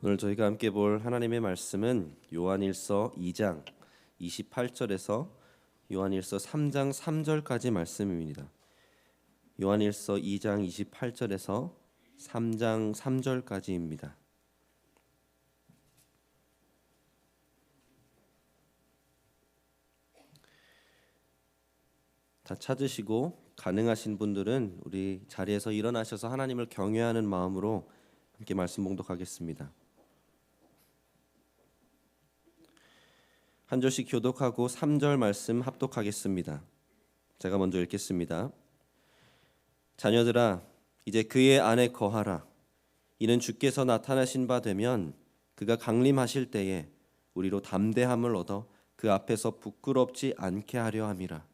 오늘 저희가 함께 볼 하나님의 말씀은 요한일서 2장 28절에서 요한일서 3장 3절까지 말씀입니다. 요한일서 2장 28절에서 3장 3절까지입니다. 다 찾으시고 가능하신 분들은 우리 자리에서 일어나셔서 하나님을 경외하는 마음으로 함께 말씀 봉독하겠습니다. 한 절씩 교독하고 3절 말씀 합독하겠습니다. 제가 먼저 읽겠습니다. 자녀들아, 이제 그의 안에 거하라. 이는 주께서 나타나신 바 되면 그가 강림하실 때에 우리로 담대함을 얻어 그 앞에서 부끄럽지 않게 하려 함이라.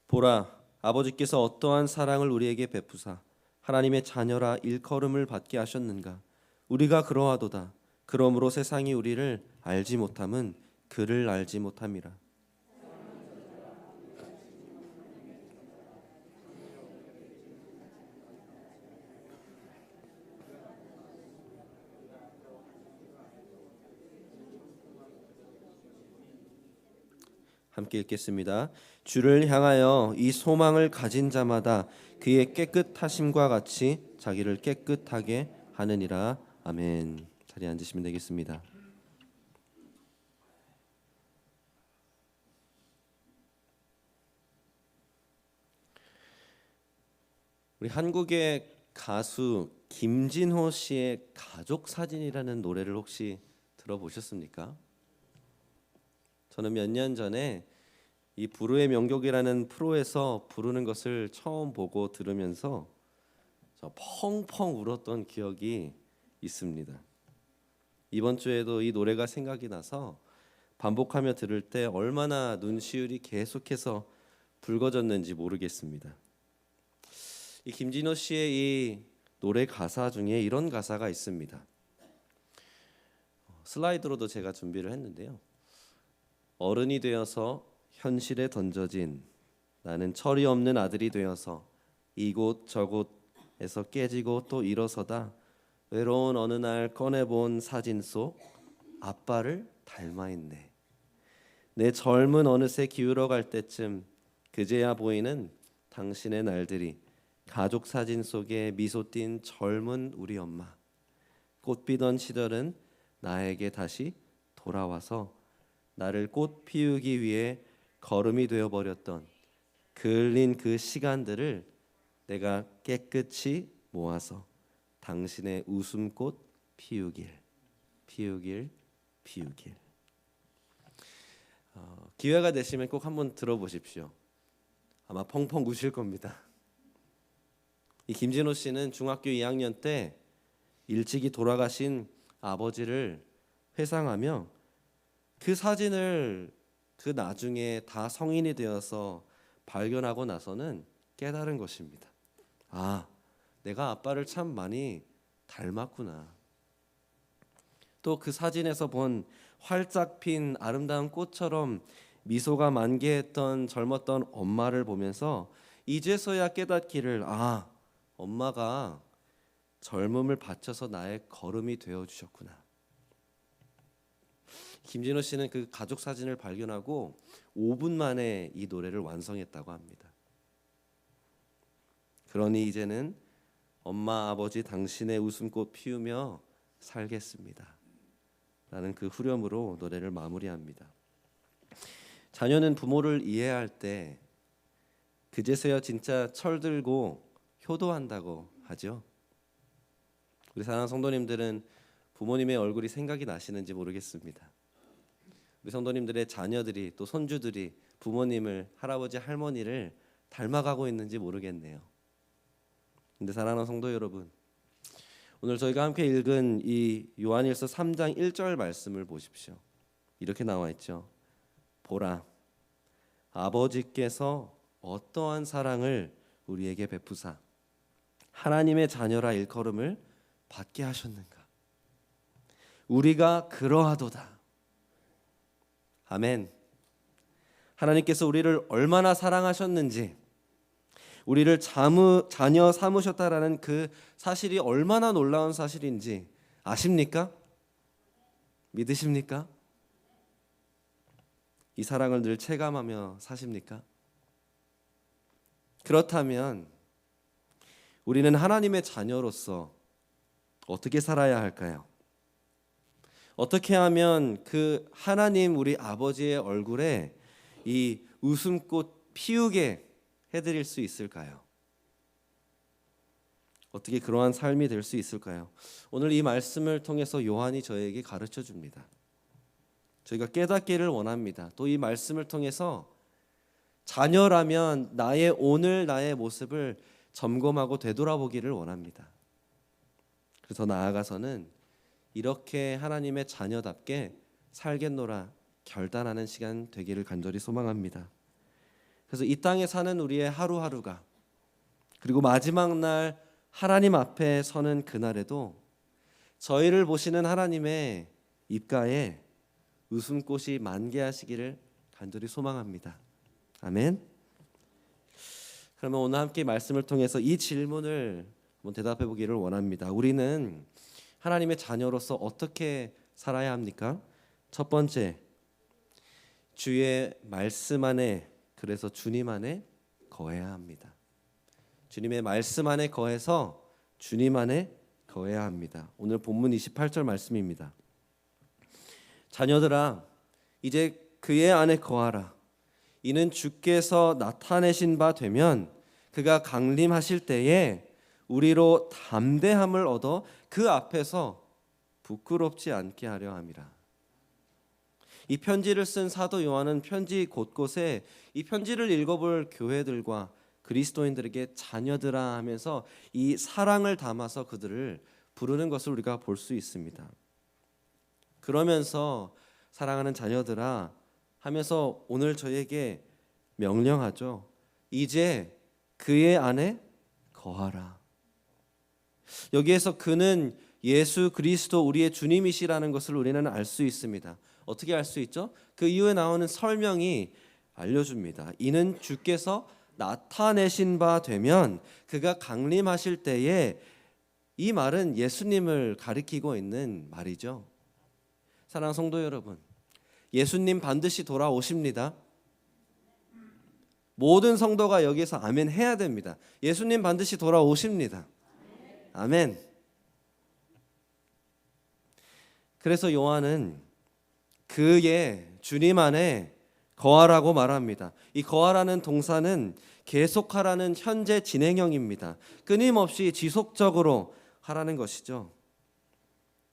보라, 아버지께서 어떠한 사랑을 우리에게 베푸사 하나님의 자녀라 일컬음을 받게 하셨는가. 우리가 그러하도다. 그러므로 세상이 우리를 알지 못함은 그를 알지 못함이라. 함께 읽겠습니다. 주를 향하여 이 소망을 가진 자마다 그의 깨끗하심과 같이 자기를 깨끗하게 하느니라. 아멘. 자리에 앉으시면 되겠습니다. 우리 한국의 가수 김진호 씨의 가족 사진이라는 노래를 혹시 들어보셨습니까? 저는 몇 년 전에 이 불후의 명곡이라는 프로에서 부르는 것을 처음 보고 들으면서 저 펑펑 울었던 기억이 있습니다. 이번 주에도 이 노래가 생각이 나서 반복하며 들을 때 얼마나 눈시울이 계속해서 붉어졌는지 모르겠습니다. 이 김진호 씨의 이 노래 가사 중에 이런 가사가 있습니다. 슬라이드로도 제가 준비를 했는데요. 어른이 되어서 현실에 던져진 나는 철이 없는 아들이 되어서 이곳 저곳에서 깨지고 또 일어서다 외로운 어느 날 꺼내본 사진 속 아빠를 닮아 있네. 내 젊은 어느새 기울어 갈 때쯤 그제야 보이는 당신의 날들이 가족 사진 속에 미소 띈 젊은 우리 엄마. 꽃 피던 시절은 나에게 다시 돌아와서 나를 꽃 피우기 위해 걸음이 되어버렸던 그을린 그 시간들을 내가 깨끗이 모아서 당신의 웃음꽃 피우길. 기회가 되시면 꼭 한번 들어보십시오. 아마 펑펑 우실 겁니다. 이 김진호 씨는 중학교 2학년 때 일찍이 돌아가신 아버지를 회상하며 그 사진을 그 나중에 다 성인이 되어서 발견하고 나서는 깨달은 것입니다. 아, 내가 아빠를 참 많이 닮았구나. 또 그 사진에서 본 활짝 핀 아름다운 꽃처럼 미소가 만개했던 젊었던 엄마를 보면서 이제서야 깨닫기를, 아, 엄마가 젊음을 바쳐서 나의 걸음이 되어 주셨구나. 김진호 씨는 그 가족 사진을 발견하고 5분 만에 이 노래를 완성했다고 합니다. 그러니 이제는 엄마 아버지 당신의 웃음꽃 피우며 살겠습니다. 라는 그 후렴으로 노래를 마무리합니다. 자녀는 부모를 이해할 때 그제서야 진짜 철들고 효도한다고 하죠. 우리 사랑하는 성도님들은 부모님의 얼굴이 생각이 나시는지 모르겠습니다. 우리 성도님들의 자녀들이 또 손주들이 부모님을, 할아버지 할머니를 닮아가고 있는지 모르겠네요. 근데 사랑하는 성도 여러분, 오늘 저희가 함께 읽은 이 요한일서 3장 1절 말씀을 보십시오. 이렇게 나와 있죠. 보라, 아버지께서 어떠한 사랑을 우리에게 베푸사 하나님의 자녀라 일컬음을 받게 하셨는가. 우리가 그러하도다. 아멘. 하나님께서 우리를 얼마나 사랑하셨는지, 우리를 자녀 삼으셨다라는 그 사실이 얼마나 놀라운 사실인지 아십니까? 믿으십니까? 이 사랑을 늘 체감하며 사십니까? 그렇다면 우리는 하나님의 자녀로서 어떻게 살아야 할까요? 어떻게 하면 그 하나님 우리 아버지의 얼굴에 이 웃음꽃 피우게 해드릴 수 있을까요? 어떻게 그러한 삶이 될 수 있을까요? 오늘 이 말씀을 통해서 요한이 저에게 가르쳐 줍니다. 저희가 깨닫기를 원합니다. 또 이 말씀을 통해서 자녀라면 나의 오늘 나의 모습을 점검하고 되돌아보기를 원합니다. 그래서 나아가서는 이렇게 하나님의 자녀답게 살겠노라 결단하는 시간 되기를 간절히 소망합니다. 그래서 이 땅에 사는 우리의 하루하루가 그리고 마지막 날 하나님 앞에 서는 그날에도 저희를 보시는 하나님의 입가에 웃음꽃이 만개하시기를 간절히 소망합니다. 아멘. 그러면 오늘 함께 말씀을 통해서 이 질문을 한번 대답해 보기를 원합니다. 우리는 하나님의 자녀로서 어떻게 살아야 합니까? 첫 번째, 주의 말씀 안에, 그래서 주님 안에 거해야 합니다. 주님의 말씀 안에 거해서 주님 안에 거해야 합니다. 오늘 본문 28절 말씀입니다. 자녀들아, 이제 그의 안에 거하라. 이는 주께서 나타내신 바 되면 그가 강림하실 때에 우리로 담대함을 얻어 그 앞에서 부끄럽지 않게 하려 함이라. 이 편지를 쓴 사도 요한은 편지 곳곳에 이 편지를 읽어볼 교회들과 그리스도인들에게 자녀들아 하면서 이 사랑을 담아서 그들을 부르는 것을 우리가 볼 수 있습니다. 그러면서 사랑하는 자녀들아 하면서 오늘 저에게 명령하죠. 이제 그의 안에 거하라. 여기에서 그는 예수 그리스도 우리의 주님이시라는 것을 우리는 알 수 있습니다. 어떻게 알 수 있죠? 그 이후에 나오는 설명이 알려줍니다. 이는 주께서 나타내신 바 되면 그가 강림하실 때에, 이 말은 예수님을 가리키고 있는 말이죠. 사랑하는 성도 여러분, 예수님 반드시 돌아오십니다. 모든 성도가 여기서 아멘 해야 됩니다. 예수님 반드시 돌아오십니다. 아멘. 그래서 요한은 그의 주님 안에 거하라고 말합니다. 이 거하라는 동사는 계속하라는 현재 진행형입니다. 끊임없이 지속적으로 하라는 것이죠.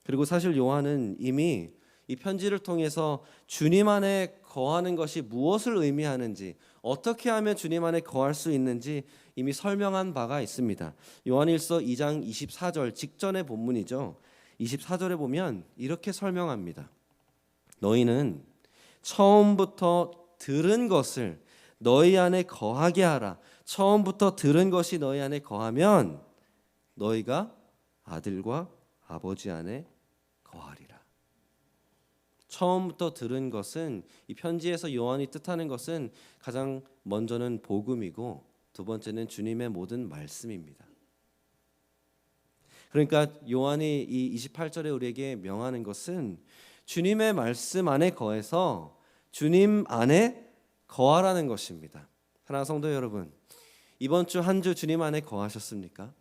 그리고 사실 요한은 이미 이 편지를 통해서 주님 안에 거하는 것이 무엇을 의미하는지, 어떻게 하면 주님 안에 거할 수 있는지 이미 설명한 바가 있습니다. 요한일서 2장 24절 직전의 본문이죠. 24절에 보면 이렇게 설명합니다. 너희는 처음부터 들은 것을 너희 안에 거하게 하라. 처음부터 들은 것이 너희 안에 거하면 너희가 아들과 아버지 안에 거하리라. 처음부터 들은 것은, 이 편지에서 요한이 뜻하는 것은 가장 먼저는 복음이고 두 번째는 주님의 모든 말씀입니다. 그러니까 요한이 이 28절에 우리에게 명하는 것은 주님의 말씀 안에 거해서 주님 안에 거하라는 것입니다. 사랑하는 성도 여러분, 이번 주 한 주 주님 안에 거하셨습니까?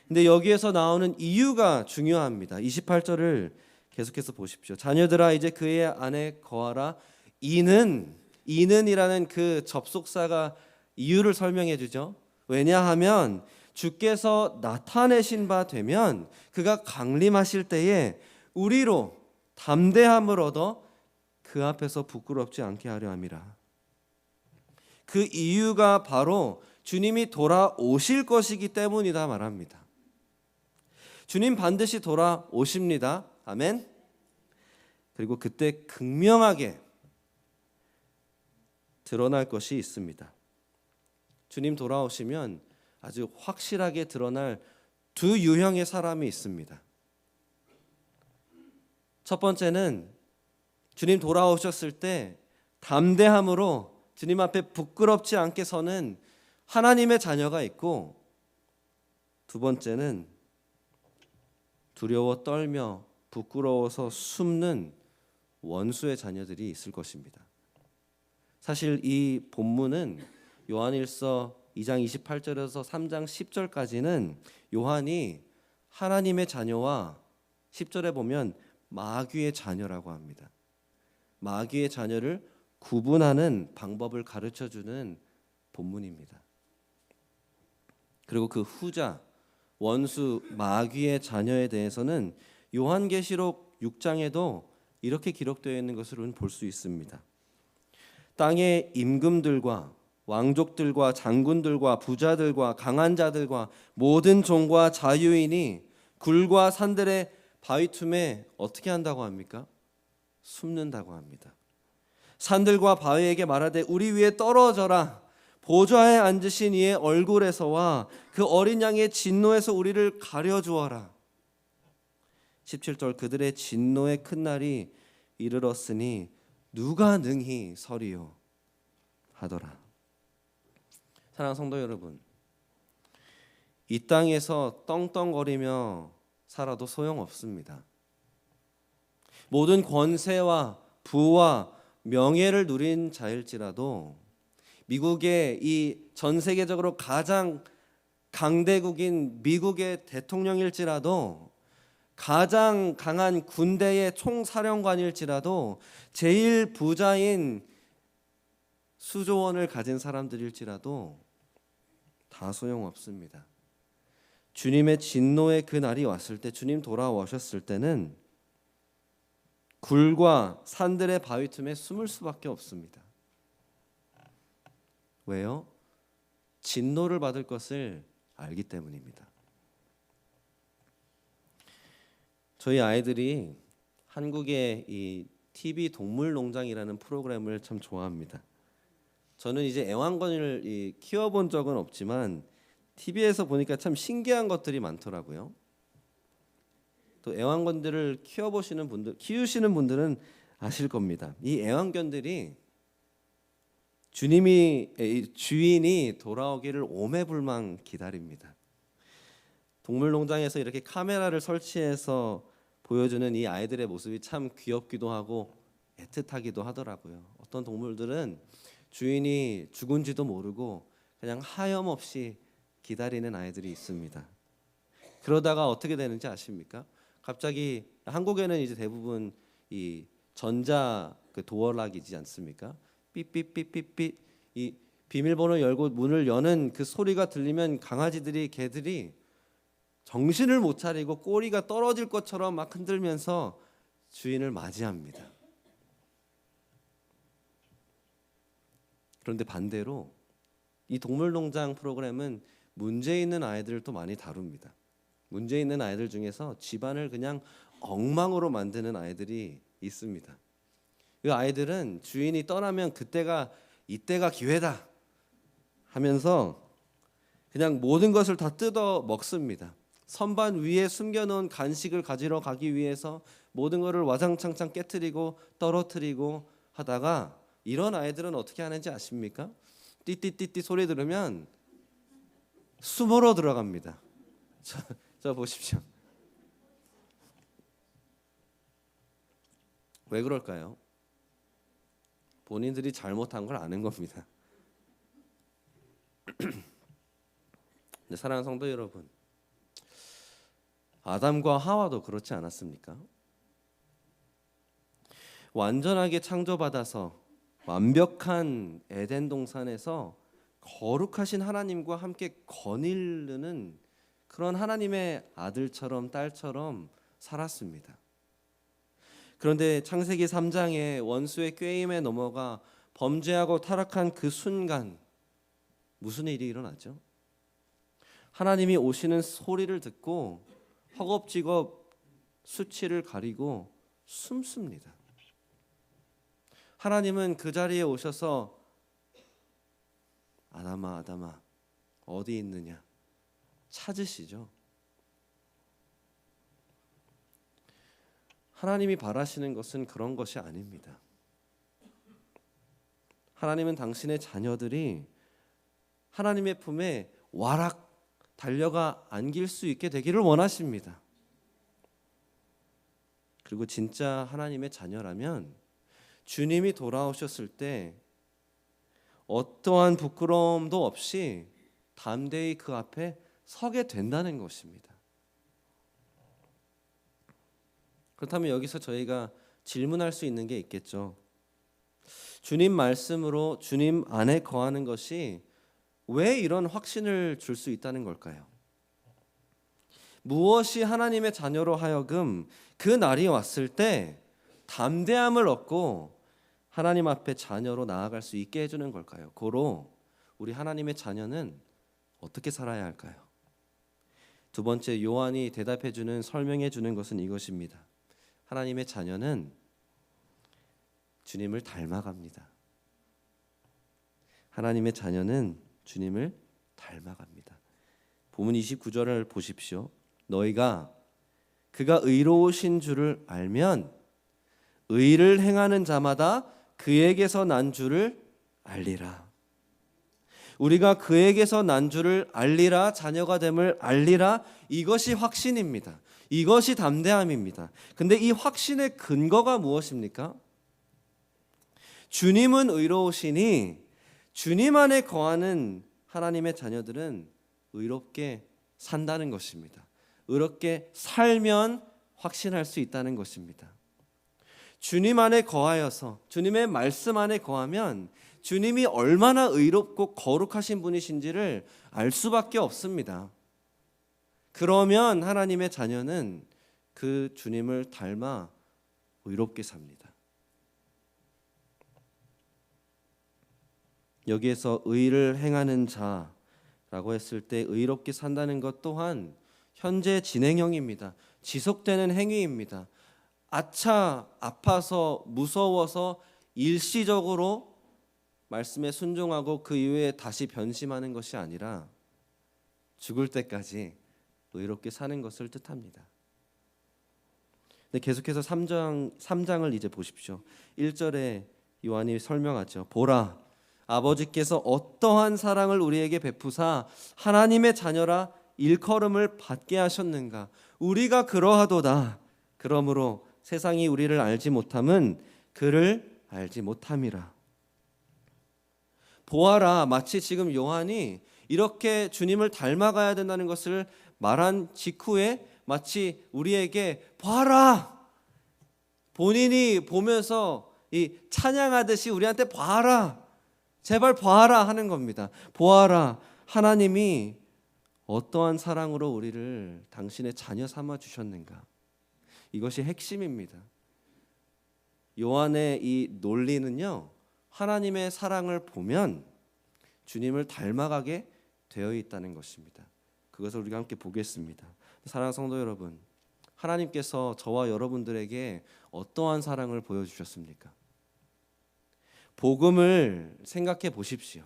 근데 여기에서 나오는 이유가 중요합니다. 28절을 계속해서 보십시오. 자녀들아 이제 그의 안에 거하라. 이는이라는 그 접속사가 이유를 설명해 주죠. 왜냐하면 주께서 나타내신 바 되면 그가 강림하실 때에 우리로 담대함을 얻어 그 앞에서 부끄럽지 않게 하려 함이라. 그 이유가 바로 주님이 돌아오실 것이기 때문이다 말합니다. 주님 반드시 돌아오십니다. 아멘. 그리고 그때 극명하게 드러날 것이 있습니다. 주님 돌아오시면 아주 확실하게 드러날 두 유형의 사람이 있습니다. 첫 번째는 주님 돌아오셨을 때 담대함으로 주님 앞에 부끄럽지 않게 서는 하나님의 자녀가 있고, 두 번째는 두려워 떨며 부끄러워서 숨는 원수의 자녀들이 있을 것입니다. 사실 이 본문은 요한일서 2장 28절에서 3장 10절까지는 요한이 하나님의 자녀와 10절에 보면 마귀의 자녀라고 합니다. 마귀의 자녀를 구분하는 방법을 가르쳐주는 본문입니다. 그리고 그 후자 원수 마귀의 자녀에 대해서는 요한계시록 6장에도 이렇게 기록되어 있는 것을 우리는 볼 수 있습니다. 땅의 임금들과 왕족들과 장군들과 부자들과 강한 자들과 모든 종과 자유인이 굴과 산들의 바위 틈에 어떻게 한다고 합니까? 숨는다고 합니다. 산들과 바위에게 말하되 우리 위에 떨어져라. 보좌에 앉으신 이의 얼굴에서와 그 어린 양의 진노에서 우리를 가려주어라. 17절 그들의 진노의 큰 날이 이르렀으니 누가 능히 서리요 하더라. 사랑하는 성도 여러분, 이 땅에서 떵떵거리며 살아도 소용없습니다. 모든 권세와 부와 명예를 누린 자일지라도, 미국의 이 전 세계적으로 가장 강대국인 미국의 대통령일지라도, 가장 강한 군대의 총사령관일지라도, 제일 부자인 수조원을 가진 사람들일지라도 다 소용없습니다. 주님의 진노의 그 날이 왔을 때, 주님 돌아오셨을 때는 굴과 산들의 바위 틈에 숨을 수밖에 없습니다. 왜요? 진노를 받을 것을 알기 때문입니다. 저희 아이들이 한국의 이 TV 동물농장이라는 프로그램을 참 좋아합니다. 저는 이제 애완견을 키워본 적은 없지만 TV에서 보니까 참 신기한 것들이 많더라고요. 또 애완견들을 키워보시는 분들, 키우시는 분들은 아실 겁니다. 이 애완견들이 주인이 돌아오기를 오매불망 기다립니다. 동물농장에서 이렇게 카메라를 설치해서 보여주는 이 아이들의 모습이 참 귀엽기도 하고 애틋하기도 하더라고요. 어떤 동물들은 주인이 죽은지도 모르고 그냥 하염없이 기다리는 아이들이 있습니다. 그러다가 어떻게 되는지 아십니까? 갑자기 한국에는 이제 대부분 이 전자 그 도어락이지 않습니까? 삐삐삐삐삐, 이 비밀번호 열고 문을 여는 그 소리가 들리면 강아지들이, 개들이 정신을 못 차리고 꼬리가 떨어질 것처럼 막 흔들면서 주인을 맞이합니다. 그런데 반대로 이 동물농장 프로그램은 문제 있는 아이들을 또 많이 다룹니다. 문제 있는 아이들 중에서 집안을 그냥 엉망으로 만드는 아이들이 있습니다. 그 아이들은 주인이 떠나면 이때가 기회다 하면서 그냥 모든 것을 다 뜯어 먹습니다. 선반 위에 숨겨놓은 간식을 가지러 가기 위해서 모든 것을 와장창창 깨트리고 떨어뜨리고 하다가, 이런 아이들은 어떻게 하는지 아십니까? 띠띠띠띠 소리 들으면 숨으러 들어갑니다. 저 보십시오. 왜 그럴까요? 본인들이 잘못한 걸 아는 겁니다. 네, 사랑하는 성도 여러분, 아담과 하와도 그렇지 않았습니까? 완전하게 창조받아서 완벽한 에덴 동산에서 거룩하신 하나님과 함께 거닐르는 그런 하나님의 아들처럼 딸처럼 살았습니다. 그런데 창세기 3장에 원수의 꾀임에 넘어가 범죄하고 타락한 그 순간 무슨 일이 일어나죠? 하나님이 오시는 소리를 듣고 허겁지겁 수치를 가리고 숨습니다. 하나님은 그 자리에 오셔서 아담아 아담아 어디 있느냐 찾으시죠. 하나님이 바라시는 것은 그런 것이 아닙니다. 하나님은 당신의 자녀들이 하나님의 품에 와락 달려가 안길 수 있게 되기를 원하십니다. 그리고 진짜 하나님의 자녀라면 주님이 돌아오셨을 때 어떠한 부끄러움도 없이 담대히 그 앞에 서게 된다는 것입니다. 그렇다면 여기서 저희가 질문할 수 있는 게 있겠죠. 주님 말씀으로 주님 안에 거하는 것이 왜 이런 확신을 줄 수 있다는 걸까요? 무엇이 하나님의 자녀로 하여금 그 날이 왔을 때 담대함을 얻고 하나님 앞에 자녀로 나아갈 수 있게 해주는 걸까요? 고로 우리 하나님의 자녀는 어떻게 살아야 할까요? 두 번째, 요한이 대답해주는 설명해주는 것은 이것입니다. 하나님의 자녀는 주님을 닮아갑니다. 하나님의 자녀는 주님을 닮아갑니다. 본문 29절을 보십시오. 너희가 그가 의로우신 줄을 알면 의를 행하는 자마다 그에게서 난 줄을 알리라. 우리가 그에게서 난 줄을 알리라, 자녀가 됨을 알리라, 이것이 확신입니다. 이것이 담대함입니다. 근데 이 확신의 근거가 무엇입니까? 주님은 의로우시니 주님 안에 거하는 하나님의 자녀들은 의롭게 산다는 것입니다. 의롭게 살면 확신할 수 있다는 것입니다. 주님 안에 거하여서 주님의 말씀 안에 거하면 주님이 얼마나 의롭고 거룩하신 분이신지를 알 수밖에 없습니다. 그러면 하나님의 자녀는 그 주님을 닮아 의롭게 삽니다. 여기에서 의를 행하는 자라고 했을 때 의롭게 산다는 것 또한 현재 진행형입니다. 지속되는 행위입니다. 아차 아파서 무서워서 일시적으로 말씀에 순종하고 그 이후에 다시 변심하는 것이 아니라 죽을 때까지 의롭게 사는 것을 뜻합니다. 근데 계속해서 3장을 이제 보십시오. 1절에 요한이 설명하죠. 보라, 아버지께서 어떠한 사랑을 우리에게 베푸사 하나님의 자녀라 일컬음을 받게 하셨는가. 우리가 그러하도다. 그러므로 세상이 우리를 알지 못함은 그를 알지 못함이라. 보아라, 마치 지금 요한이 이렇게 주님을 닮아가야 된다는 것을 말한 직후에 마치 우리에게 봐라, 본인이 보면서 이 찬양하듯이 우리한테 봐라, 제발 봐라 하는 겁니다. 보아라, 하나님이 어떠한 사랑으로 우리를 당신의 자녀 삼아 주셨는가. 이것이 핵심입니다. 요한의 이 논리는요, 하나님의 사랑을 보면 주님을 닮아가게 되어 있다는 것입니다. 그것을 우리가 함께 보겠습니다. 사랑하는 성도 여러분, 하나님께서 저와 여러분들에게 어떠한 사랑을 보여주셨습니까? 복음을 생각해 보십시오.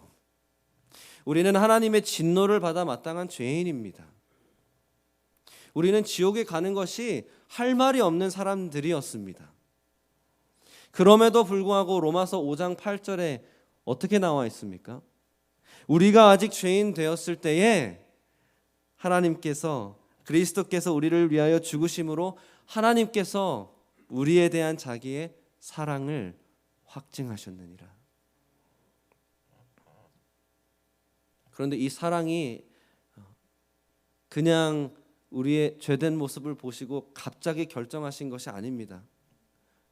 우리는 하나님의 진노를 받아 마땅한 죄인입니다. 우리는 지옥에 가는 것이 할 말이 없는 사람들이었습니다. 그럼에도 불구하고 로마서 5장 8절에 어떻게 나와 있습니까? 우리가 아직 죄인 되었을 때에 하나님께서, 그리스도께서 우리를 위하여 죽으심으로 하나님께서 우리에 대한 자기의 사랑을 확증하셨느니라. 그런데 이 사랑이 그냥 우리의 죄된 모습을 보시고 갑자기 결정하신 것이 아닙니다.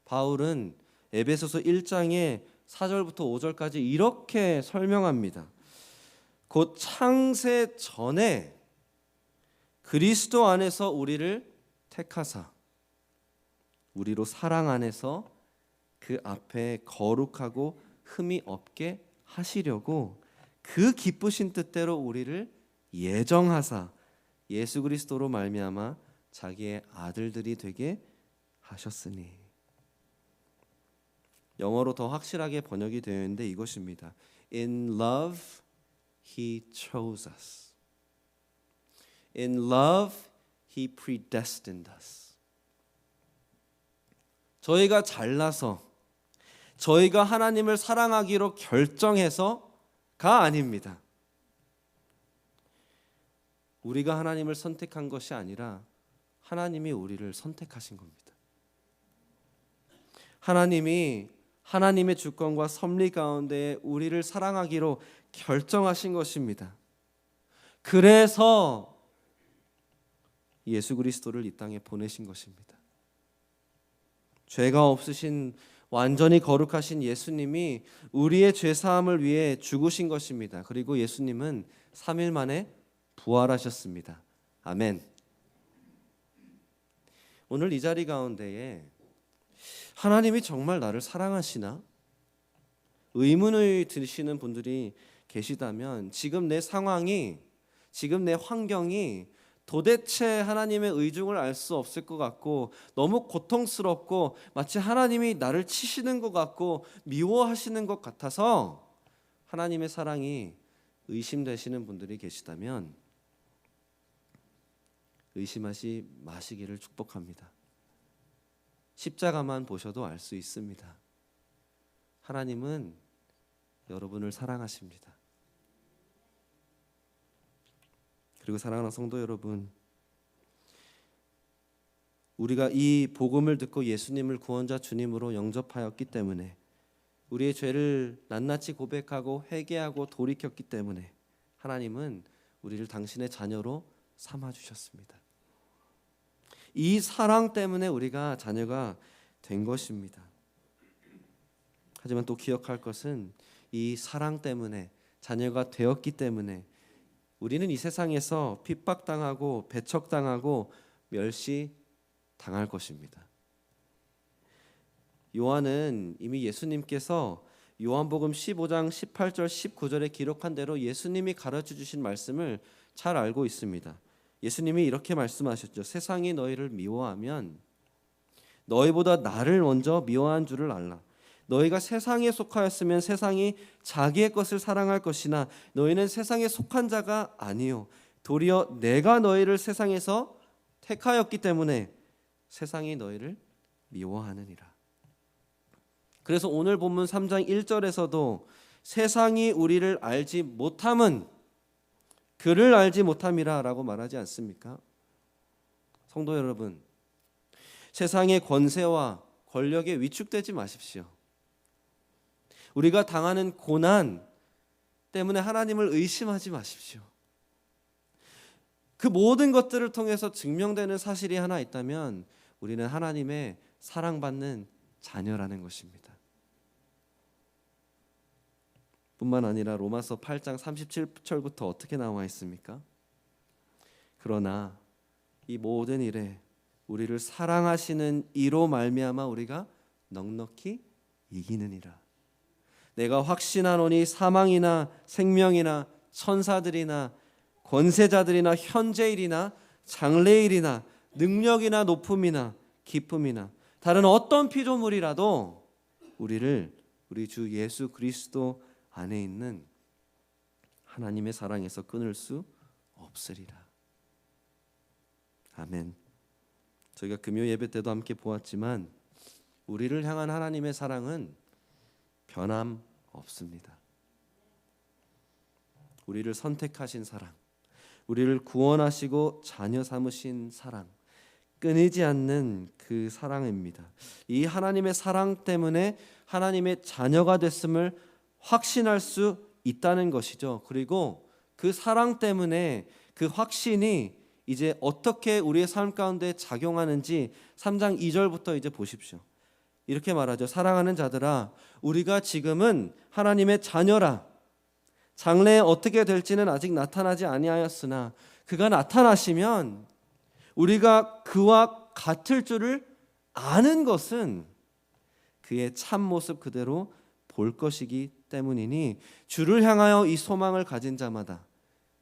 바울은 에베소서 1장의 4절부터 5절까지 이렇게 설명합니다. 곧 창세 전에 그리스도 안에서 우리를 택하사 우리로 사랑 안에서 그 앞에 거룩하고 흠이 없게 하시려고 그 기쁘신 뜻대로 우리를 예정하사 예수 그리스도로 말미암아 자기의 아들들이 되게 하셨으니. 영어로 더 확실하게 번역이 되어 있는데 이것입니다. In love he chose us. In love he predestined us. 저희가 잘나서 저희가 하나님을 사랑하기로 결정해서가 아닙니다. 우리가 하나님을 선택한 것이 아니라 하나님이 우리를 선택하신 겁니다. 하나님이 하나님의 주권과 섭리 가운데 우리를 사랑하기로 결정하신 것입니다. 그래서 예수 그리스도를 이 땅에 보내신 것입니다. 죄가 없으신 완전히 거룩하신 예수님이 우리의 죄 사함을 위해 죽으신 것입니다. 그리고 예수님은 3일 만에 부활하셨습니다. 아멘. 오늘 이 자리 가운데에 하나님이 정말 나를 사랑하시나? 의문을 드시는 분들이 계시다면 지금 내 상황이, 지금 내 환경이 도대체 하나님의 의중을 알 수 없을 것 같고 너무 고통스럽고 마치 하나님이 나를 치시는 것 같고 미워하시는 것 같아서 하나님의 사랑이 의심되시는 분들이 계시다면 의심하지 마시기를 축복합니다. 십자가만 보셔도 알 수 있습니다. 하나님은 여러분을 사랑하십니다. 그리고 사랑하는 성도 여러분, 우리가 이 복음을 듣고 예수님을 구원자 주님으로 영접하였기 때문에, 우리의 죄를 낱낱이 고백하고 회개하고 돌이켰기 때문에 하나님은 우리를 당신의 자녀로 삼아주셨습니다. 이 사랑 때문에 우리가 자녀가 된 것입니다. 하지만 또 기억할 것은 이 사랑 때문에, 자녀가 되었기 때문에 우리는 이 세상에서 핍박당하고 배척당하고 멸시당할 것입니다. 요한은 이미 예수님께서 요한복음 15장 18절 19절에 기록한 대로 예수님이 가르쳐 주신 말씀을 잘 알고 있습니다. 예수님이 이렇게 말씀하셨죠. 세상이 너희를 미워하면 너희보다 나를 먼저 미워한 줄을 알라. 너희가 세상에 속하였으면 세상이 자기의 것을 사랑할 것이나 너희는 세상에 속한 자가 아니요 도리어 내가 너희를 세상에서 택하였기 때문에 세상이 너희를 미워하느니라. 그래서 오늘 본문 3장 1절에서도 세상이 우리를 알지 못함은 그를 알지 못함이라 라고 말하지 않습니까? 성도 여러분, 세상의 권세와 권력에 위축되지 마십시오. 우리가 당하는 고난 때문에 하나님을 의심하지 마십시오. 그 모든 것들을 통해서 증명되는 사실이 하나 있다면 우리는 하나님의 사랑받는 자녀라는 것입니다. 뿐만 아니라 로마서 8장 37절부터 어떻게 나와 있습니까? 그러나 이 모든 일에 우리를 사랑하시는 이로 말미암아 우리가 넉넉히 이기느니라. 내가 확신하노니 사망이나 생명이나 천사들이나 권세자들이나 현재일이나 장래일이나 능력이나 높음이나 기쁨이나 다른 어떤 피조물이라도 우리를 우리 주 예수 그리스도 안에 있는 하나님의 사랑에서 끊을 수 없으리라. 아멘. 저희가 금요 예배 때도 함께 보았지만 우리를 향한 하나님의 사랑은 변함 없습니다. 우리를 선택하신 사랑, 우리를 구원하시고 자녀 삼으신 사랑, 끊이지 않는 그 사랑입니다. 이 하나님의 사랑 때문에 하나님의 자녀가 됐음을 확신할 수 있다는 것이죠. 그리고 그 사랑 때문에 그 확신이 이제 어떻게 우리의 삶 가운데 작용하는지 3장 2절부터 이제 보십시오. 이렇게 말하죠. 사랑하는 자들아, 우리가 지금은 하나님의 자녀라. 장래에 어떻게 될지는 아직 나타나지 아니하였으나 그가 나타나시면 우리가 그와 같을 줄을 아는 것은 그의 참 모습 그대로 볼 것이기 때문이니 주를 향하여 이 소망을 가진 자마다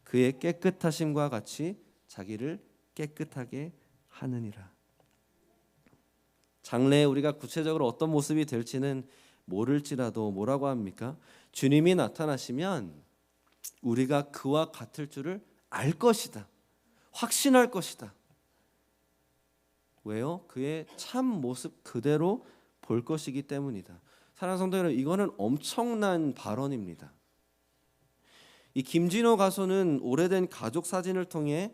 그의 깨끗하심과 같이 자기를 깨끗하게 하느니라. 장래에 우리가 구체적으로 어떤 모습이 될지는 모를지라도 뭐라고 합니까? 주님이 나타나시면 우리가 그와 같을 줄을 알 것이다. 확신할 것이다. 왜요? 그의 참 모습 그대로 볼 것이기 때문이다. 사랑하는 성도 여러분, 이거는 엄청난 발언입니다. 이 김진호 가수는 오래된 가족 사진을 통해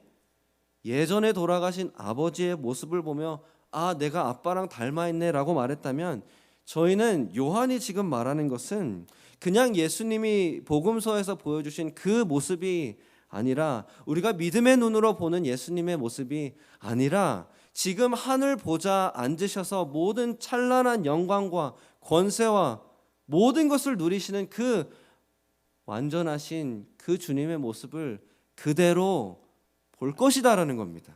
예전에 돌아가신 아버지의 모습을 보며 아, 내가 아빠랑 닮아있네라고 말했다면, 저희는 요한이 지금 말하는 것은 그냥 예수님이 복음서에서 보여주신 그 모습이 아니라, 우리가 믿음의 눈으로 보는 예수님의 모습이 아니라, 지금 하늘 보좌 앉으셔서 모든 찬란한 영광과 권세와 모든 것을 누리시는 그 완전하신 그 주님의 모습을 그대로 볼 것이다라는 겁니다.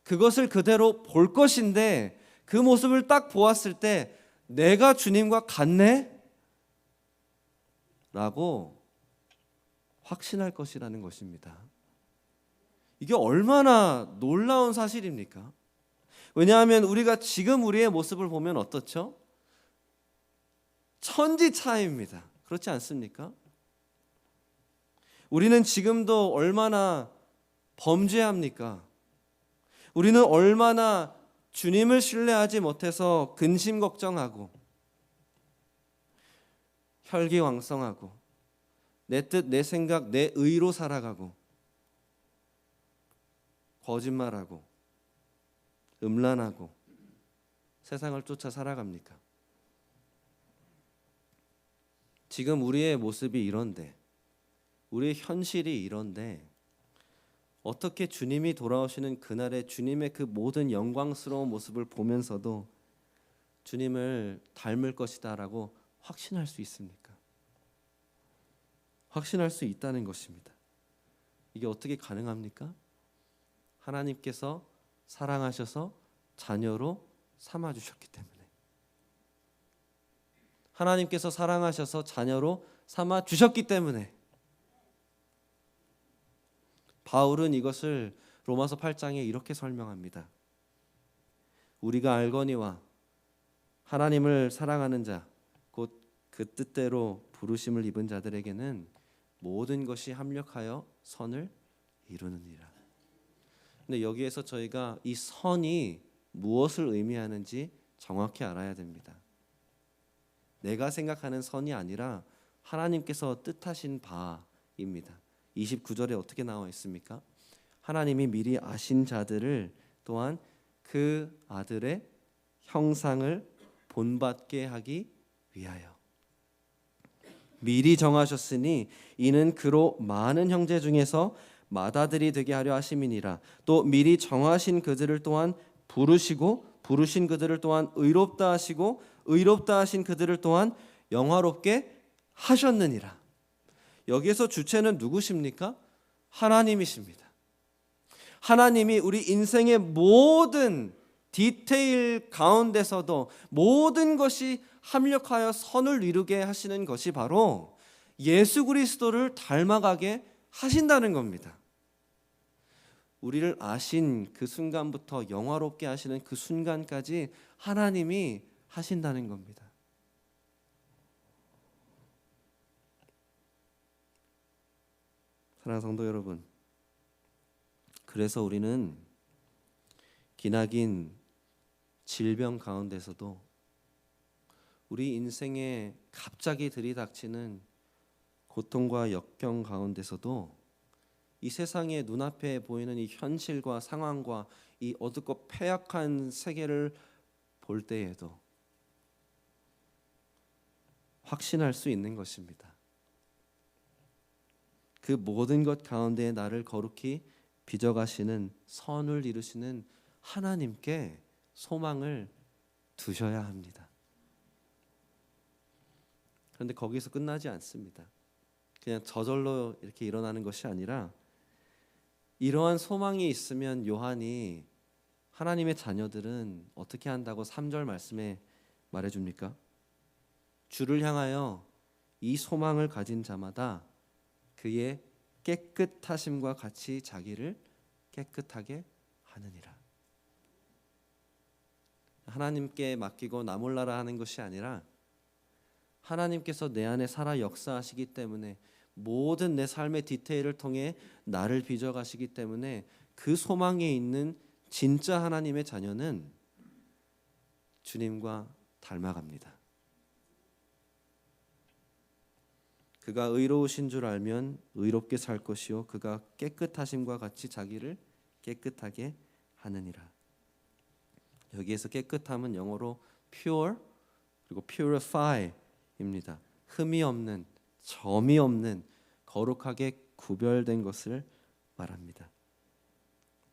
그것을 그대로 볼 것인데, 그 모습을 딱 보았을 때 내가 주님과 같네? 라고 확신할 것이라는 것입니다. 이게 얼마나 놀라운 사실입니까? 왜냐하면 우리가 지금 우리의 모습을 보면 어떻죠? 천지 차이입니다. 그렇지 않습니까? 우리는 지금도 얼마나 범죄합니까? 우리는 얼마나 주님을 신뢰하지 못해서 근심 걱정하고 혈기왕성하고 내 뜻, 내 생각, 내 의로 살아가고 거짓말하고 음란하고 세상을 쫓아 살아갑니까? 지금 우리의 모습이 이런데, 우리의 현실이 이런데, 어떻게 주님이 돌아오시는 그날에 주님의 그 모든 영광스러운 모습을 보면서도 주님을 닮을 것이다라고 확신할 수 있습니까? 확신할 수 있다는 것입니다. 이게 어떻게 가능합니까? 하나님께서 사랑하셔서 자녀로 삼아주셨기 때문에. 하나님께서 사랑하셔서 자녀로 삼아주셨기 때문에. 바울은 이것을 로마서 8장에 이렇게 설명합니다. 우리가 알거니와 하나님을 사랑하는 자, 곧 그 뜻대로 부르심을 입은 자들에게는 모든 것이 합력하여 선을 이루느니라. 근데 여기에서 저희가 이 선이 무엇을 의미하는지 정확히 알아야 됩니다. 내가 생각하는 선이 아니라 하나님께서 뜻하신 바입니다. 29절에 어떻게 나와 있습니까? 하나님이 미리 아신 자들을 또한 그 아들의 형상을 본받게 하기 위하여 미리 정하셨으니 이는 그로 많은 형제 중에서 맏아들이 되게 하려 하심이니라. 또 미리 정하신 그들을 또한 부르시고 부르신 그들을 또한 의롭다 하시고 의롭다 하신 그들을 또한 영화롭게 하셨느니라. 여기에서 주체는 누구십니까? 하나님이십니다. 하나님이 우리 인생의 모든 디테일 가운데서도 모든 것이 합력하여 선을 이루게 하시는 것이 바로 예수 그리스도를 닮아가게 하신다는 겁니다. 우리를 아신 그 순간부터 영화롭게 하시는 그 순간까지 하나님이 하신다는 겁니다. 사랑하는 성도 여러분, 그래서 우리는 기나긴 질병 가운데서도 우리 인생에 갑자기 들이닥치는 고통과 역경 가운데서도 이 세상의 눈앞에 보이는 이 현실과 상황과 이 어둡고 패약한 세계를 볼 때에도 확신할 수 있는 것입니다. 그 모든 것 가운데 나를 거룩히 빚어가시는 선을 이루시는 하나님께 소망을 두셔야 합니다. 그런데 거기서 끝나지 않습니다. 그냥 저절로 이렇게 일어나는 것이 아니라 이러한 소망이 있으면 요한이 하나님의 자녀들은 어떻게 한다고 3절 말씀에 말해줍니까? 주를 향하여 이 소망을 가진 자마다 그의 깨끗하심과 같이 자기를 깨끗하게 하느니라. 하나님께 맡기고 나 몰라라 하는 것이 아니라 하나님께서 내 안에 살아 역사하시기 때문에 모든 내 삶의 디테일을 통해 나를 빚어가시기 때문에 그 소망에 있는 진짜 하나님의 자녀는 주님과 닮아갑니다. 그가 의로우신 줄 알면 의롭게 살 것이요 그가 깨끗하심과 같이 자기를 깨끗하게 하느니라. 여기에서 깨끗함은 영어로 pure 그리고 purify입니다. 흠이 없는, 점이 없는, 거룩하게 구별된 것을 말합니다.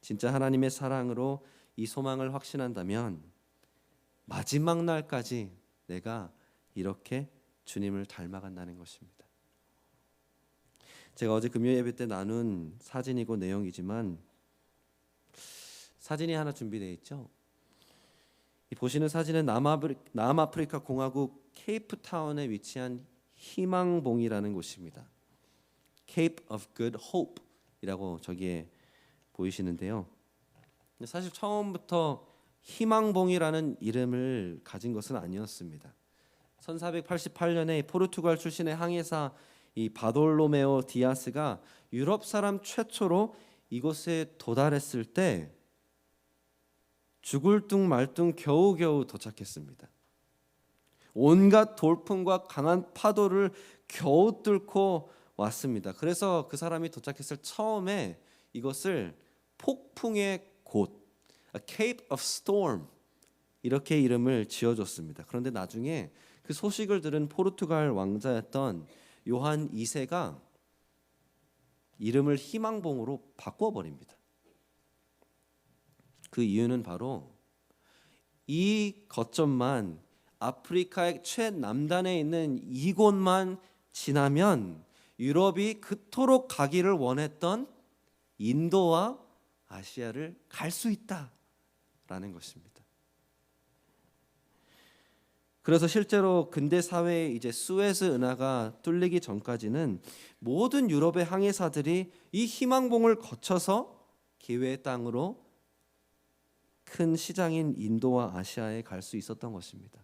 진짜 하나님의 사랑으로 이 소망을 확신한다면 마지막 날까지 내가 이렇게 주님을 닮아간다는 것입니다. 제가 어제 금요 예배 때 나눈 사진이고 내용이지만 사진이 하나 준비되어 있죠. 이 보시는 사진은 남아프리카 공화국 케이프타운에 위치한 희망봉이라는 곳입니다. Cape of Good Hope이라고 저기에 보이시는데요. 사실 처음부터 희망봉이라는 이름을 가진 것은 아니었습니다. 1488년에 포르투갈 출신의 항해사 이 바돌로메오 디아스가 유럽 사람 최초로 이곳에 도달했을 때 죽을 둥 말 둥 겨우겨우 도착했습니다. 온갖 돌풍과 강한 파도를 겨우 뚫고 왔습니다. 그래서 그 사람이 도착했을 처음에 이것을 폭풍의 곳, A Cape of Storm 이렇게 이름을 지어줬습니다. 그런데 나중에 그 소식을 들은 포르투갈 왕자였던 요한 2세가 이름을 희망봉으로 바꿔버립니다. 그 이유는 바로 이 거점만 아프리카의 최남단에 있는 이곳만 지나면 유럽이 그토록 가기를 원했던 인도와 아시아를 갈 수 있다라는 것입니다. 그래서 실제로 근대 사회에 이제 수에즈 운하가 뚫리기 전까지는 모든 유럽의 항해사들이 이 희망봉을 거쳐서 기회의 땅으로 큰 시장인 인도와 아시아에 갈 수 있었던 것입니다.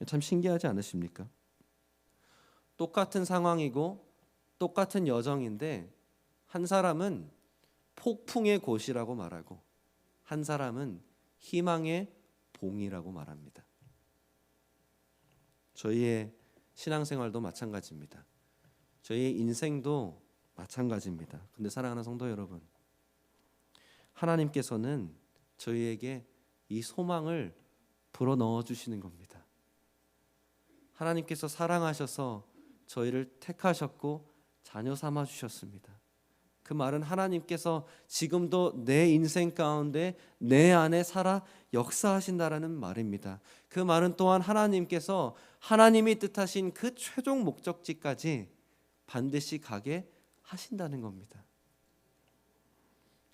참 신기하지 않으십니까? 똑같은 상황이고 똑같은 여정인데 한 사람은 폭풍의 곳이라고 말하고 한 사람은 희망의 봉이라고 말합니다. 저희의 신앙생활도 마찬가지입니다. 저희의 인생도 마찬가지입니다. 근데 사랑하는 성도 여러분, 하나님께서는 저희에게 이 소망을 불어넣어 주시는 겁니다. 하나님께서 사랑하셔서 저희를 택하셨고 자녀 삼아 주셨습니다. 그 말은 하나님께서 지금도 내 인생 가운데 내 안에 살아 역사하신다라는 말입니다. 그 말은 또한 하나님께서 하나님이 뜻하신 그 최종 목적지까지 반드시 가게 하신다는 겁니다.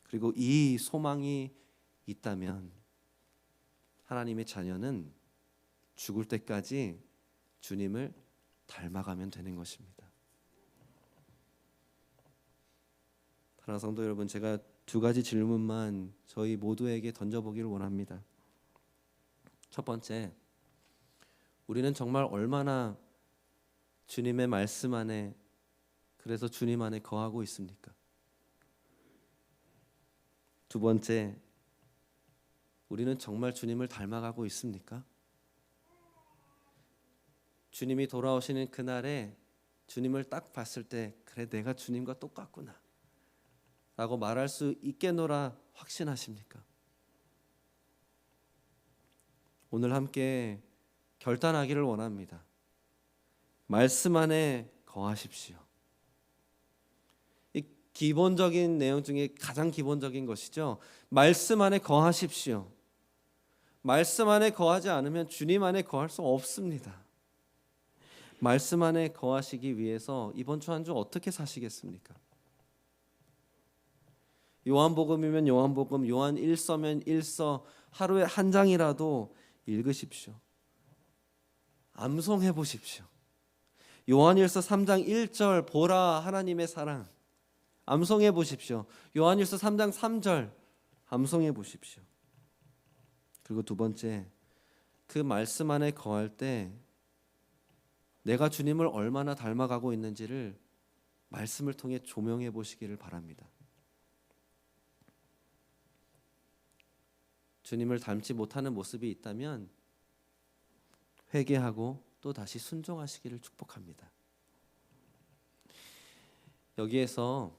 그리고 이 소망이 있다면 하나님의 자녀는 죽을 때까지 주님을 닮아가면 되는 것입니다. 사랑하는 성도 여러분, 제가 두 가지 질문만 저희 모두에게 던져보기를 원합니다. 첫 번째, 우리는 정말 얼마나 주님의 말씀 안에, 그래서 주님 안에 거하고 있습니까? 두 번째, 우리는 정말 주님을 닮아가고 있습니까? 주님이 돌아오시는 그날에 주님을 딱 봤을 때 그래 내가 주님과 똑같구나 라고 말할 수 있겠노라 확신하십니까? 오늘 함께 결단하기를 원합니다. 말씀 안에 거하십시오. 이 기본적인 내용 중에 가장 기본적인 것이죠. 말씀 안에 거하십시오. 말씀 안에 거하지 않으면 주님 안에 거할 수 없습니다. 말씀 안에 거하시기 위해서 이번 주 한 주 어떻게 사시겠습니까? 요한복음이면 요한복음, 요한 1서면 1서 하루에 한 장이라도 읽으십시오. 암송해 보십시오. 요한일서 3장 1절 보라 하나님의 사랑 암송해 보십시오. 요한일서 3장 3절 암송해 보십시오. 그리고 두 번째, 그 말씀 안에 거할 때 내가 주님을 얼마나 닮아가고 있는지를 말씀을 통해 조명해 보시기를 바랍니다. 주님을 닮지 못하는 모습이 있다면 회개하고 또 다시 순종하시기를 축복합니다. 여기에서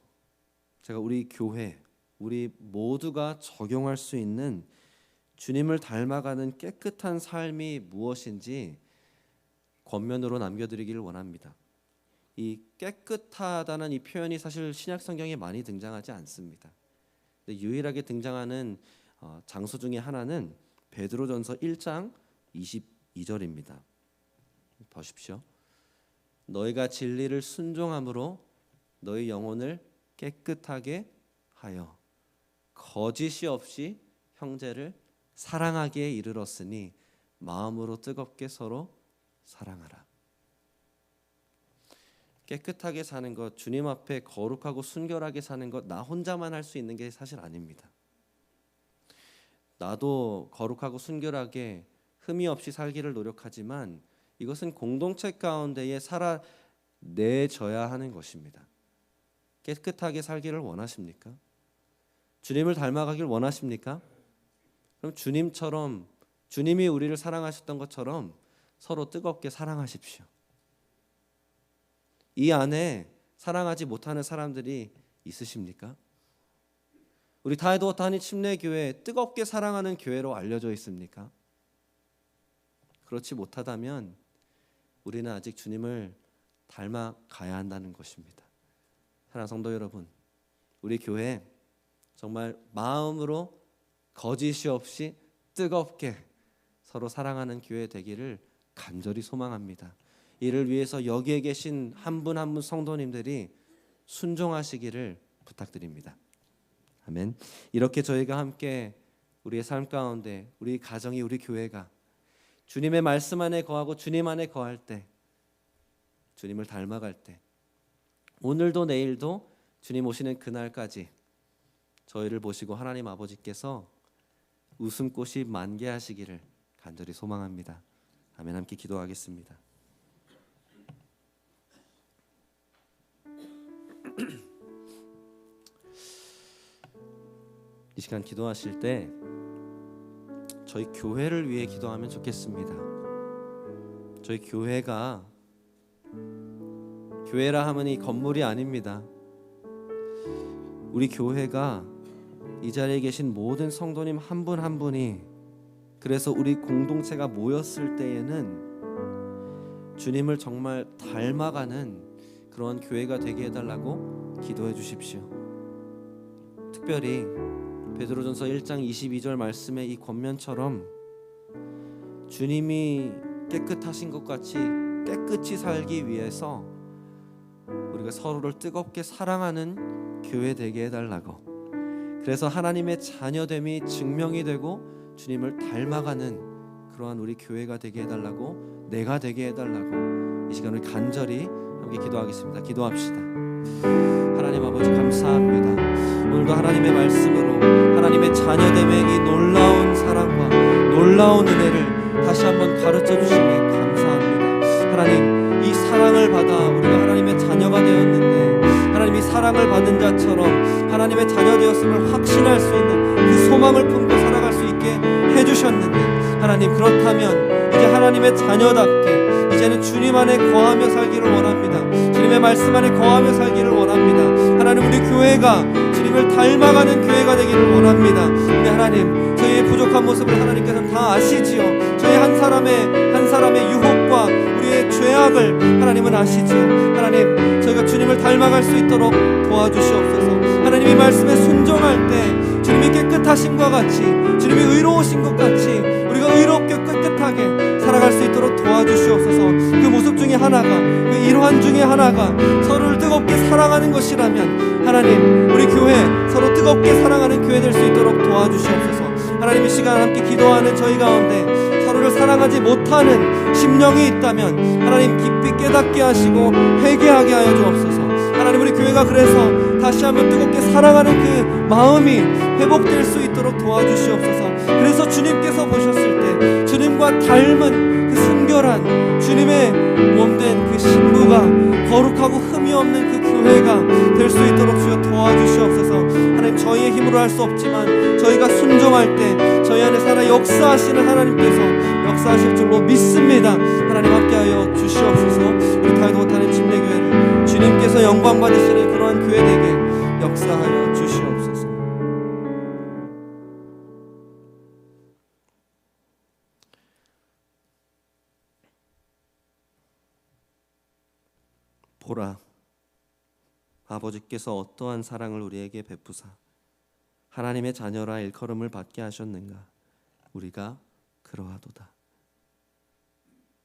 제가 우리 교회, 우리 모두가 적용할 수 있는 주님을 닮아가는 깨끗한 삶이 무엇인지 권면으로 남겨드리기를 원합니다. 이 깨끗하다는 이 표현이 사실 신약 성경에 많이 등장하지 않습니다. 유일하게 등장하는 장소 중에 하나는 베드로전서 1장 22절입니다. 보십시오. 너희가 진리를 순종함으로 너희 영혼을 깨끗하게 하여 거짓이 없이 형제를 사랑하기에 이르렀으니 마음으로 뜨겁게 서로 사랑하라. 깨끗하게 사는 것, 주님 앞에 거룩하고 순결하게 사는 것, 나 혼자만 할 수 있는 게 사실 아닙니다. 나도 거룩하고 순결하게 흠이 없이 살기를 노력하지만 이것은 공동체 가운데에 살아내줘야 하는 것입니다. 깨끗하게 살기를 원하십니까? 주님을 닮아가길 원하십니까? 그럼 주님처럼, 주님이 우리를 사랑하셨던 것처럼 서로 뜨겁게 사랑하십시오. 이 안에 사랑하지 못하는 사람들이 있으십니까? 우리 다이도 단위 침례교회 뜨겁게 사랑하는 교회로 알려져 있습니까? 그렇지 못하다면 우리는 아직 주님을 닮아가야 한다는 것입니다. 사랑하는 성도 여러분, 우리 교회 정말 마음으로 거짓이 없이 뜨겁게 서로 사랑하는 교회 되기를 간절히 소망합니다. 이를 위해서 여기에 계신 한 분 한 분 성도님들이 순종하시기를 부탁드립니다. 아멘. 이렇게 저희가 함께 우리의 삶 가운데 우리 가정이, 우리 교회가 주님의 말씀 안에 거하고 주님 안에 거할 때, 주님을 닮아갈 때, 오늘도 내일도 주님 오시는 그날까지 저희를 보시고 하나님 아버지께서 웃음꽃이 만개하시기를 간절히 소망합니다. 아멘. 함께 기도하겠습니다. 이 시간 기도하실 때 저희 교회를 위해 기도하면 좋겠습니다. 저희 교회가, 교회라 하면 이 건물이 아닙니다. 우리 교회가 이 자리에 계신 모든 성도님 한 분 한 분이, 그래서 우리 공동체가 모였을 때에는 주님을 정말 닮아가는 그런 교회가 되게 해달라고 기도해 주십시오. 특별히 베드로전서 1장 22절 말씀의 이 권면처럼 주님이 깨끗하신 것 같이 깨끗이 살기 위해서 우리가 서로를 뜨겁게 사랑하는 교회 되게 해달라고, 그래서 하나님의 자녀됨이 증명이 되고 주님을 닮아가는 그러한 우리 교회가 되게 해달라고, 내가 되게 해달라고 이 시간을 간절히 함께 기도하겠습니다. 기도합시다. 하나님 아버지 감사합니다. 오늘도 하나님의 말씀으로 하나님의 자녀됨의 이 놀라운 사랑과 놀라운 은혜를 다시 한번 가르쳐 주시니 감사합니다. 하나님, 이 사랑을 받아 우리가 하나님의 자녀가 되었는데 하나님이 사랑을 받은 자처럼 하나님의 자녀 되었음을 확신할 수 있는 그 소망을 품고 살아갈 수 있게 해주셨는데, 하나님 그렇다면 이제 하나님의 자녀답게 이제는 주님 안에 거하며 살기를 원합니다. 주님의 말씀 안에 거하며 살기를 원합니다. 하나님, 우리 교회가 주님을 닮아가는 교회가 되기를 원합니다. 근데 하나님, 저희의 부족한 모습을 하나님께서는 다 아시지요. 저희 한 사람의 유혹과 우리의 죄악을 하나님은 아시지요. 하나님, 저희가 주님을 닮아갈 수 있도록 도와주시옵소서. 하나님, 이 말씀에 순종할 때 주님이 깨끗하심과 같이, 주님이 의로우신 것 같이 우리가 의롭게 깨끗하게 살아갈 수 있도록 도와주시옵소서. 그 모습 중에 하나가, 그 일환 중에 하나가 서로를 뜨겁게 사랑하는 것이라면 하나님, 우리 교회 서로 뜨겁게 사랑하는 교회 될 수 있도록 도와주시옵소서. 하나님, 이 시간 함께 기도하는 저희 가운데 서로를 사랑하지 못하는 심령이 있다면 하나님 깊이 깨닫게 하시고 회개하게 하여 주옵소서. 하나님, 우리 교회가 그래서 다시 한번 뜨겁게 사랑하는 그 마음이 회복될 수 있도록 도와주시옵소서. 그래서 주님께서 보셨을 때 주님과 닮은 그 순결한 주님의 몸된 그 신부가 거룩하고 흠이 없는 그 교회가 될 수 있도록 주여 도와주시옵소서. 하나님, 저희의 힘으로 할 수 없지만 저희가 순종할 때 저희 안에 살아 역사하시는 하나님께서 역사하실 줄로 믿습니다. 하나님, 함께하여 주시옵소서. 우리 다이도 못하는 침례교회를 주님께서 영광 받으시는 그런 이러한 교회 되게 역사하여 주시옵소서. 보라, 아버지께서 어떠한 사랑을 우리에게 베푸사 하나님의 자녀라 일컬음을 받게 하셨는가. 우리가 그러하도다.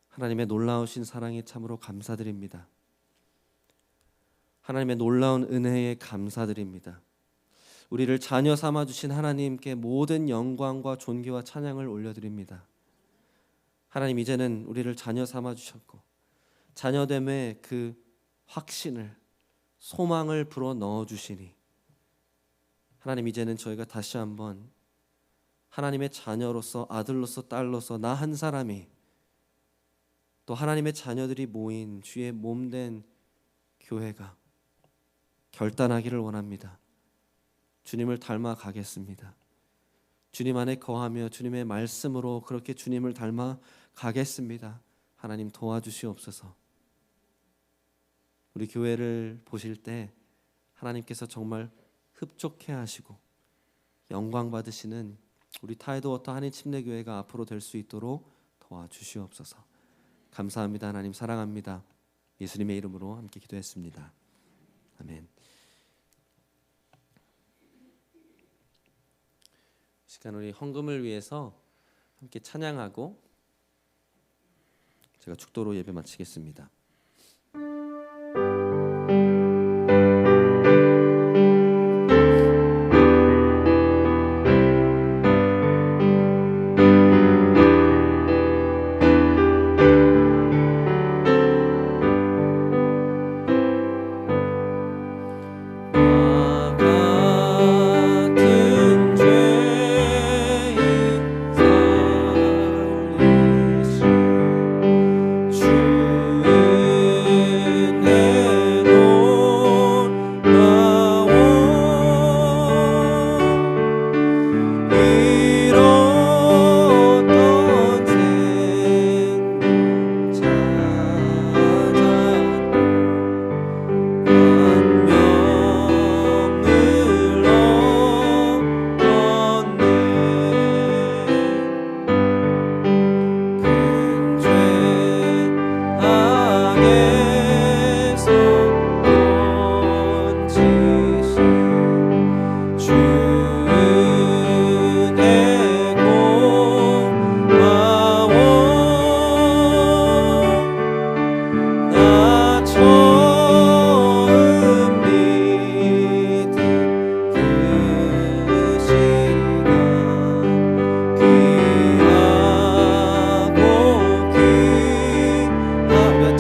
하나님의 놀라우신 사랑에 참으로 감사드립니다. 하나님의 놀라운 은혜에 감사드립니다. 우리를 자녀 삼아주신 하나님께 모든 영광과 존귀와 찬양을 올려드립니다. 하나님, 이제는 우리를 자녀 삼아주셨고 자녀됨의 그 확신을, 소망을 불어 넣어주시니 하나님, 이제는 저희가 다시 한번 하나님의 자녀로서, 아들로서, 딸로서 나 한 사람이 또 하나님의 자녀들이 모인 주의 몸된 교회가 결단하기를 원합니다. 주님을 닮아 가겠습니다. 주님 안에 거하며 주님의 말씀으로 그렇게 주님을 닮아 가겠습니다. 하나님, 도와주시옵소서. 우리 교회를 보실 때 하나님께서 정말 흡족해 하시고 영광 받으시는 우리 타이드워터 한인침례교회가 앞으로 될 수 있도록 도와주시옵소서. 감사합니다. 하나님, 사랑합니다. 예수님의 이름으로 함께 기도했습니다. 아멘. 시간 우리 헌금을 위해서 함께 찬양하고 제가 축도로 예배 마치겠습니다.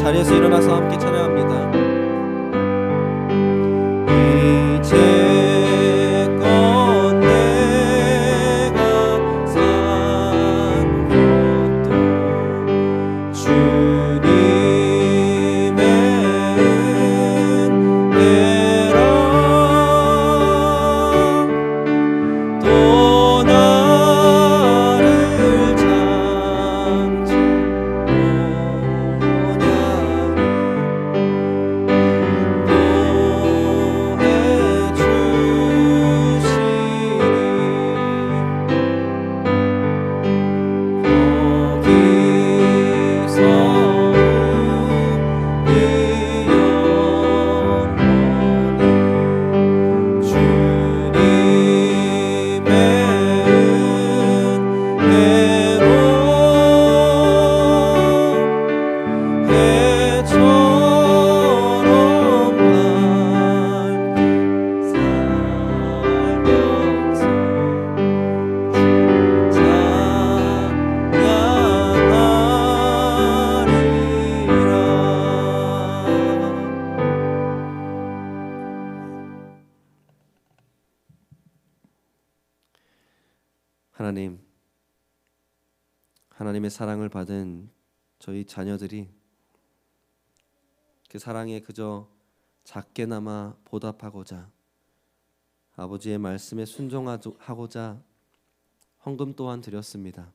자리에서 일어나서 함께 찬양합니다. 이제껏 내가 산 것도 주님의 은혜라. 또 나를 하나님의 사랑을 받은 저희 자녀들이 그 사랑에 그저 작게나마 보답하고자 아버지의 말씀에 순종하고자 헌금 또한 드렸습니다.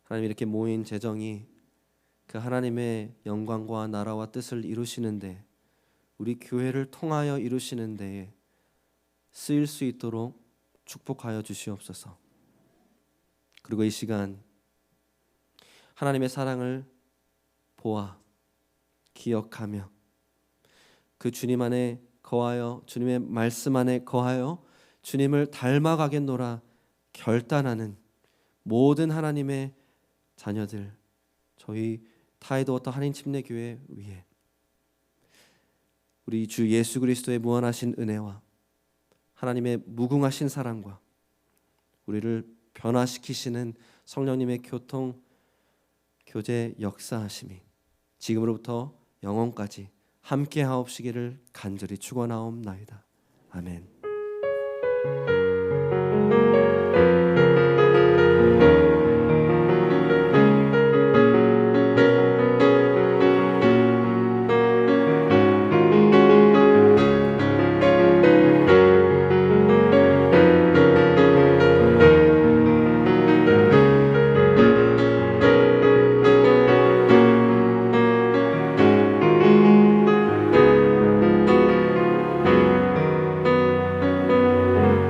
하나님, 이렇게 모인 재정이 그 하나님의 영광과 나라와 뜻을 이루시는데 우리 교회를 통하여 이루시는 데에 쓰일 수 있도록 축복하여 주시옵소서. 그리고 이 시간 하나님의 사랑을 보아 기억하며 그 주님 안에 거하여 주님의 말씀 안에 거하여 주님을 닮아가겠노라 결단하는 모든 하나님의 자녀들, 저희 타이드워터 한인침례교회 위에 우리 주 예수 그리스도의 무한하신 은혜와 하나님의 무궁하신 사랑과 우리를 변화시키시는 성령님의 교제 역사하심이 지금으로부터 영원까지 함께 하옵시기를 간절히 축원하옵나이다. 아멘.